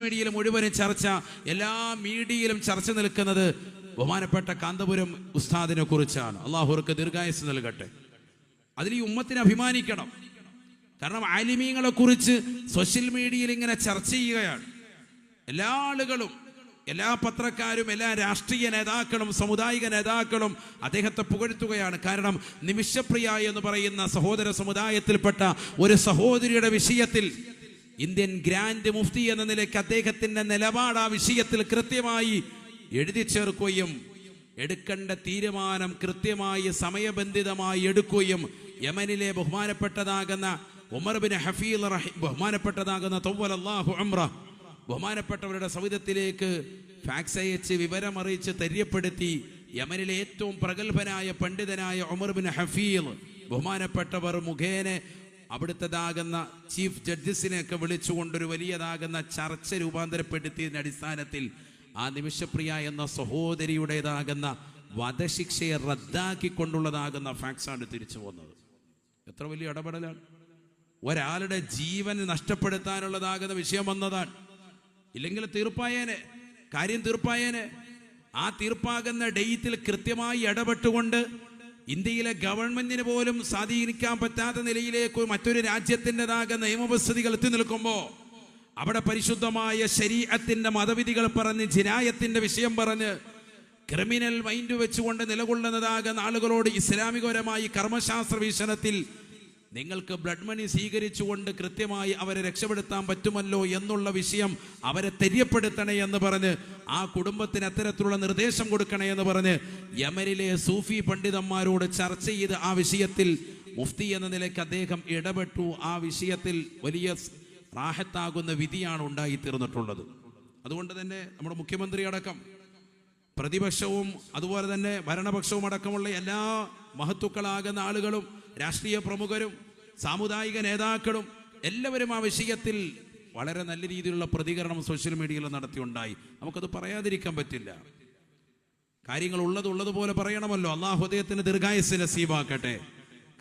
മീഡിയയിലും മുഴുവനും ചർച്ച, എല്ലാ മീഡിയയിലും ചർച്ച നിൽക്കുന്നത് ബഹുമാനപ്പെട്ട കാന്തപുരം ഉസ്താദിനെ കുറിച്ചാണ്. അള്ളാഹുർക്ക് ദീർഘായുസ്സ് നൽകട്ടെ. അതിൽ ഈ ഉമ്മത്തിന് അഭിമാനിക്കണം. കാരണം ആലിമീങ്ങളെ കുറിച്ച് സോഷ്യൽ മീഡിയയിൽ ഇങ്ങനെ ചർച്ച ചെയ്യുകയാണ്. എല്ലാ ആളുകളും, എല്ലാ പത്രക്കാരും, എല്ലാ രാഷ്ട്രീയ നേതാക്കളും, സാമുദായിക നേതാക്കളും അദ്ദേഹത്തെ പുകഴ്ത്തുകയാണ്. കാരണം നിമിഷപ്രിയ എന്ന് പറയുന്ന സഹോദര സമുദായത്തിൽപ്പെട്ട ഒരു സഹോദരിയുടെ വിഷയത്തിൽ ഇന്ത്യൻ ഗ്രാൻഡ് മുഫ്തി എന്ന നിലയ്ക്ക് അദ്ദേഹത്തിന്റെ നിലപാട് ആ വിഷയത്തിൽ കൃത്യമായി എഴുതി ചേർക്കുകയും എടുക്കേണ്ട തീരുമാനം കൃത്യമായി സമയബന്ധിതമായി എടുക്കുകയും യമനിലെ ബഹുമാനപ്പെട്ടതാകുന്ന ഉമർ ബിൻ ഹഫീൽ ബഹുമാനപ്പെട്ടതാകുന്ന തവ്വലല്ലാഹു ഉംറ ബഹുമാനപ്പെട്ടവരുടെ സൗദത്തിലേക്ക് ഫാക്സ് അയച്ച് വിവരമറിയിച്ച് തെര്യപ്പെടുത്തി യമനിലെ ഏറ്റവും പ്രഗത്ഭനായ പണ്ഡിതനായ ഉമർ ബിൻ ഹഫീൽ ബഹുമാനപ്പെട്ടവർ മുഖേന അവിടുത്തേതാകുന്ന ചീഫ് ജഡ്ജസിനെയൊക്കെ വിളിച്ചുകൊണ്ടൊരു വലിയതാകുന്ന ചർച്ച രൂപാന്തരപ്പെടുത്തിയതിൻ്റെ അടിസ്ഥാനത്തിൽ ആ നിമിഷപ്രിയ എന്ന സഹോദരിയുടേതാകുന്ന വധശിക്ഷയെ റദ്ദാക്കിക്കൊണ്ടുള്ളതാകുന്ന ഫാക്സാണ് തിരിച്ചു വന്നത്. എത്ര വലിയ ഇടപെടലാണ്! ഒരാളുടെ ജീവൻ നഷ്ടപ്പെടുത്താനുള്ളതാകുന്ന വിഷയം വന്നതാണ്. ഇല്ലെങ്കിൽ കാര്യം തീർപ്പായേനെ. ആ തീർപ്പാകുന്ന ഡേറ്റിൽ കൃത്യമായി ഇടപെട്ടുകൊണ്ട് ഇന്ത്യയിലെ ഗവൺമെന്റിന് പോലും സ്വാധീനിക്കാൻ പറ്റാത്ത നിലയിലേക്ക് മറ്റൊരു രാജ്യത്തിൻ്റെതാകുന്ന നിയമവ്യവസ്ഥകൾ എത്തി നിൽക്കുമ്പോൾ അവിടെ പരിശുദ്ധമായ ശരീഅത്തിന്റെ മതവിധികൾ പറഞ്ഞ് ജിനായത്തിന്റെ വിഷയം പറഞ്ഞ് ക്രിമിനൽ മൈൻഡ് വെച്ചുകൊണ്ട് നിലകൊള്ളുന്നതാകുന്ന ആളുകളോട് ഇസ്ലാമികപരമായി കർമ്മശാസ്ത്ര വീക്ഷണത്തിൽ നിങ്ങൾക്ക് ബ്ലഡ് മണി സ്വീകരിച്ചുകൊണ്ട് കൃത്യമായി അവരെ രക്ഷപ്പെടുത്താൻ പറ്റുമല്ലോ എന്നുള്ള വിഷയം അവരെ തെര്യപ്പെടുത്തണേ എന്ന് പറഞ്ഞ് ആ കുടുംബത്തിന് അത്തരത്തിലുള്ള നിർദ്ദേശം കൊടുക്കണേ എന്ന് പറഞ്ഞ് യമനിലെ സൂഫി പണ്ഡിതന്മാരോട് ചർച്ച ചെയ്ത് ആ വിഷയത്തിൽ മുഫ്തി എന്ന നിലയ്ക്ക് അദ്ദേഹം ഇടപെട്ടു. ആ വിഷയത്തിൽ വലിയ റാഹത്താകുന്ന വിധിയാണ് ഉണ്ടായിത്തീർന്നിട്ടുള്ളത്. അതുകൊണ്ട് തന്നെ നമ്മുടെ മുഖ്യമന്ത്രി അടക്കം പ്രതിപക്ഷവും അതുപോലെ തന്നെ ഭരണപക്ഷവും അടക്കമുള്ള എല്ലാ മഹത്തുക്കളാകുന്ന ആളുകളും, രാഷ്ട്രീയ പ്രമുഖരും, സാമുദായിക നേതാക്കളും എല്ലാവരും ആ വിഷയത്തിൽ വളരെ നല്ല രീതിയിലുള്ള പ്രതികരണം സോഷ്യൽ മീഡിയയിൽ നടത്തിയുണ്ടായി. നമുക്കത് പറയാതിരിക്കാൻ പറ്റില്ല. കാര്യങ്ങൾ ഉള്ളതുപോലെ പറയണമല്ലോ. അള്ളാഹു അദ്ദേഹത്തിന് ദീർഘായുസ്സ് നസീബാക്കട്ടെ.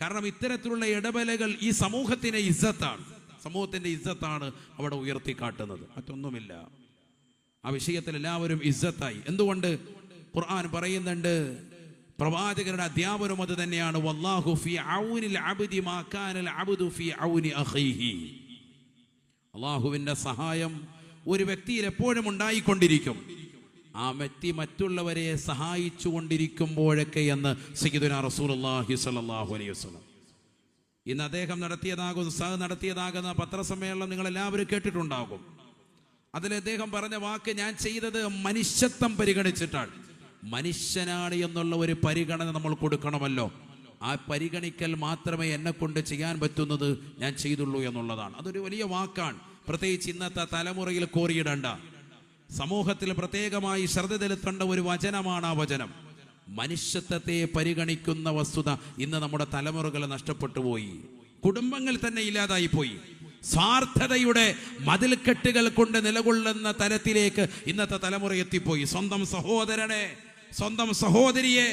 കാരണം ഇത്തരത്തിലുള്ള ഇടപെടലുകൾ ഈ സമൂഹത്തിന്റെ ഇസ്സത്താണ് അവിടെ ഉയർത്തിക്കാട്ടുന്നത്, മറ്റൊന്നുമില്ല. ആ വിഷയത്തിൽ എല്ലാവരും ഇസ്സത്തായി. എന്തുകൊണ്ട്? ഖുർആൻ പറയുന്നുണ്ട്, പ്രവാചകരുടെ അധ്യാപനം അത് തന്നെയാണ്. വല്ലാഹു ഫീ ഔനിൽ അബ്ദി മാ കാനൽ അബ്ദു ഫീ ഔനി അഖീഹി. അല്ലാഹുവിന്റെ സഹായം ഒരു വ്യക്തിയിൽ എപ്പോഴും ഉണ്ടായിക്കൊണ്ടിരിക്കും. ആ വ്യക്തി മറ്റുള്ളവരെ സഹായിച്ചു കൊണ്ടിരിക്കുമ്പോഴൊക്കെ എന്ന് സയ്യിദുനാ റസൂലുള്ളാഹി സ്വല്ലല്ലാഹു അലൈഹി വസല്ലം. ഇന്ന് അദ്ദേഹം നടത്തിയതാകുന്ന പത്രസമ്മേളനം നിങ്ങൾ എല്ലാവരും കേട്ടിട്ടുണ്ടാകും. അതിൽ അദ്ദേഹം പറഞ്ഞ വാക്ക്, ഞാൻ ചെയ്തത് മനുഷ്യത്വം പരിഗണിച്ചിട്ടാണ്. മനുഷ്യനാണ് എന്നുള്ള ഒരു പരിഗണന നമ്മൾ കൊടുക്കണമല്ലോ. ആ പരിഗണിക്കൽ മാത്രമേ എന്നെ കൊണ്ട് ചെയ്യാൻ പറ്റുന്നത് ഞാൻ ചെയ്തുള്ളൂ എന്നുള്ളതാണ്. അതൊരു വലിയ വാക്കാണ്. പ്രത്യേകിച്ച് ഇന്നത്തെ തലമുറയിൽ കോറിയിടേണ്ട, സമൂഹത്തിൽ പ്രത്യേകമായി ശ്രദ്ധ ചെലുത്തേണ്ട ഒരു വചനമാണ് ആ വചനം. മനുഷ്യത്വത്തെ പരിഗണിക്കുന്ന വസ്തുത ഇന്ന് നമ്മുടെ തലമുറകൾ നഷ്ടപ്പെട്ടു പോയി. കുടുംബങ്ങൾ തന്നെ ഇല്ലാതായി പോയി. സ്വാർത്ഥതയുടെ മതിൽക്കെട്ടുകൾ കൊണ്ട് നിലകൊള്ളുന്ന തലത്തിലേക്ക് ഇന്നത്തെ തലമുറ എത്തിപ്പോയി. സ്വന്തം സഹോദരനെ, സ്വന്തം സഹോദരിയെ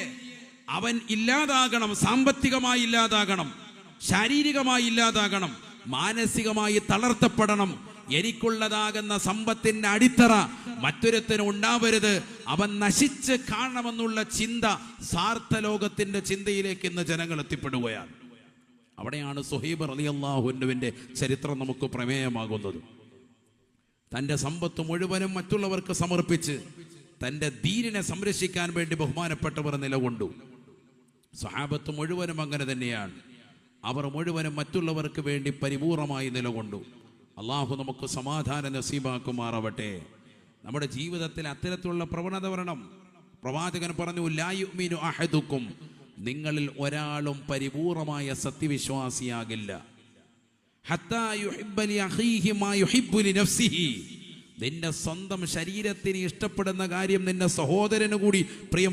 അവൻ ഇല്ലാതാകണം, സാമ്പത്തികമായി ഇല്ലാതാകണം, ശാരീരികമായി ഇല്ലാതാകണം, മാനസികമായി തളർത്തപ്പെടണം. എനിക്കുള്ളതാകുന്ന സമ്പത്തിന്റെ അടിത്തറ മറ്റൊരുത്തന് ഉണ്ടാവരുത്, അവൻ നശിച്ച് കാണണമെന്നുള്ള ചിന്ത, സ്വാർത്ഥ ലോകത്തിന്റെ ചിന്തയിലേക്ക് ഇന്ന് ജനങ്ങൾ എത്തിപ്പെടുകയാണ്. അവിടെയാണ് സുഹൈബ് റളിയല്ലാഹു അൻഹുവിന്റെ ചരിത്രം നമുക്ക് പ്രമേയമാകുന്നത്. തൻ്റെ സമ്പത്ത് മുഴുവനും മറ്റുള്ളവർക്ക് സമർപ്പിച്ച് തൻ്റെ ദീനിനെ സംരക്ഷിക്കാൻ വേണ്ടി ബഹുമാനപ്പെട്ടവർ നിലകൊണ്ടു. സ്വഹാബത്ത് മുഴുവനും അങ്ങനെ തന്നെയാണ്. അവർ മുഴുവനും മറ്റുള്ളവർക്ക് വേണ്ടി പരിപൂർണമായി നിലകൊണ്ടു. അള്ളാഹു നമുക്ക് സമാധാനം നസീബാക്കുമാറാവട്ടെ. നമ്മുടെ ജീവിതത്തിൽ അത്തരത്തിലുള്ള പ്രവണത വരണം. പ്രവാചകൻ പറഞ്ഞു, ലാ യുഅ്മിനു അഹദുക്കും, നിങ്ങളിൽ ഒരാളും പരിപൂർണമായ സത്യവിശ്വാസിയാകില്ല. ഹത്താ യുഹിബ്ബ ലി അഖീഹി മാ യുഹിബ്ബു ലി നഫ്സിഹി, നിന്റെ സ്വന്തം ശരീരത്തിന് ഇഷ്ടപ്പെടുന്ന കാര്യം നിന്റെ സഹോദരന് കൂടി പ്രിയം